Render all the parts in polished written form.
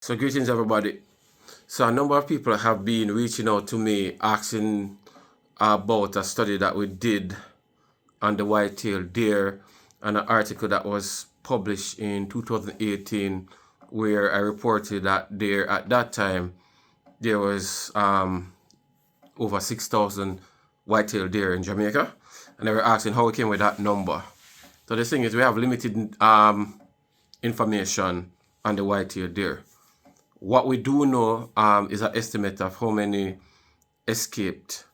So greetings everybody. So a number of people have been reaching out to me asking about a study that we did on the white-tailed deer and an article that was published in 2018 where I reported that there at that time there was over 6,000 white-tailed deer in Jamaica, and they were asking how we came with that number. So the thing is, we have limited information on the white-tailed deer. What we do know is an estimate of how many escaped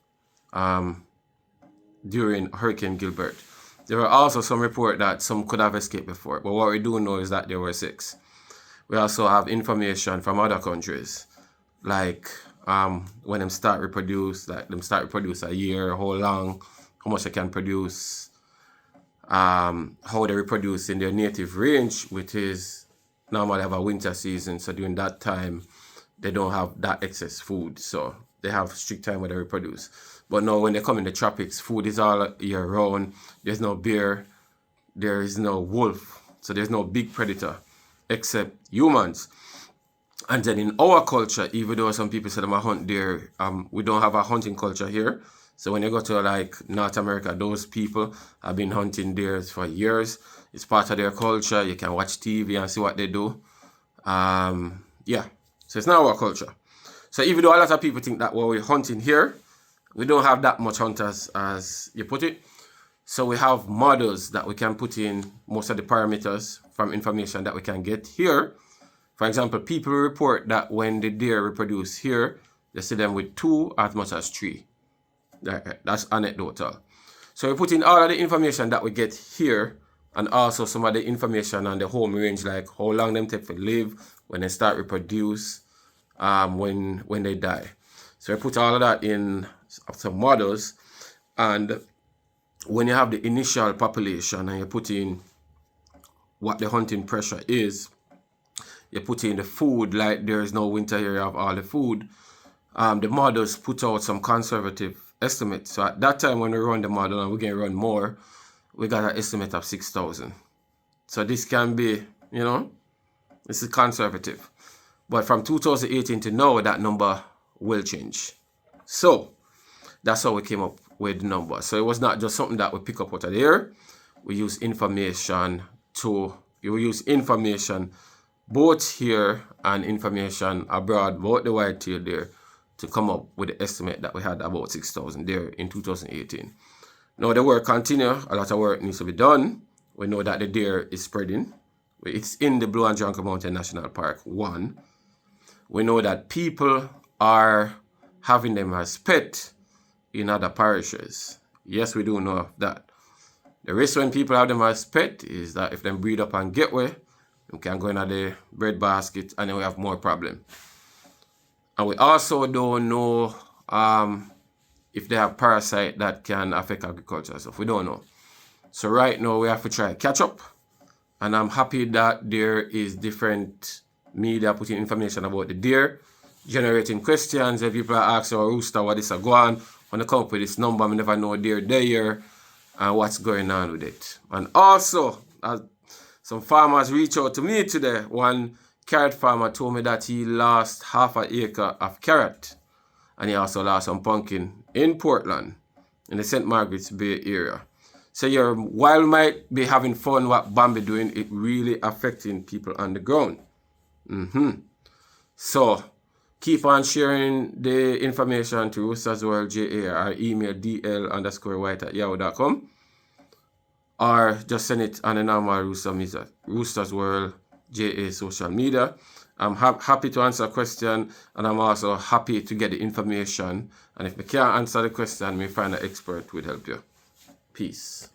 during Hurricane Gilbert. There were also some report that some could have escaped before, but what we do know is that there were 6. We also have information from other countries, like when them start reproduce, like them start reproduce a year, how long, how much they can produce, how they reproduce in their native range, which is normally have a winter season, so during that time they don't have that excess food, so they have strict time where they reproduce. But now when they come in the tropics, food is all year round. There's no bear, there is no wolf, so there's no big predator except humans. And then in our culture, even though some people say them a hunt deer, we don't have a hunting culture here. So when you go to like North America, those people have been hunting deers for years. It's part of their culture. You can watch TV and see what they do. Yeah, so it's not our culture. So even though a lot of people think that while we're hunting here, we don't have that much hunters as you put it. So we have models that we can put in most of the parameters from information that we can get here. For example, people report that when the deer reproduce here, they see them with 2 as much as 3. That's anecdotal. So we put in all of the information that we get here, and also some of the information on the home range, like how long them take to live, when they start reproduce, when they die. So we put all of that in some models, and when you have the initial population and you put in what the hunting pressure is, you put in the food, like there is no winter here, you have all the food. The models put out some conservative estimates. So at that time when we run the model, and we're going to run more, we got an estimate of 6,000. So this can be, this is conservative. But from 2018 to now, that number will change. So that's how we came up with the number. So it was not just something that we pick up out of the air. We use information both here and information abroad about the white-tailed deer to come up with the estimate that we had about 6,000 there in 2018. Now the work continues. A lot of work needs to be done. We know that the deer is spreading. It's in the Blue and Jungle Mountain National Park 1. We know that people are having them as pet in other parishes. Yes, we do know that. The risk when people have them as pet is that if they breed up and get away, we can go into the bread basket and then we have more problem. And we also don't know if they have parasite that can affect agriculture. So we don't know. So right now we have to try catch up. And I'm happy that there is different media putting information about the deer, generating questions. If people are asking, oh, rooster, what is a go on? When they come up with this number, I never know deer there and what's going on with it. And also, some farmers reached out to me today. One carrot farmer told me that he lost half an acre of carrot, and he also lost some pumpkin in Portland, in the St. Margaret's Bay area. So while we might be having fun what Bambi doing, it really affecting people on the ground. So keep on sharing the information to roostersworldja, or email dl_white@yahoo.com, or just send it on the normal Roosters World JA social media. I'm happy to answer a question, and I'm also happy to get the information. And if we can't answer the question, we find an expert who will help you. Peace.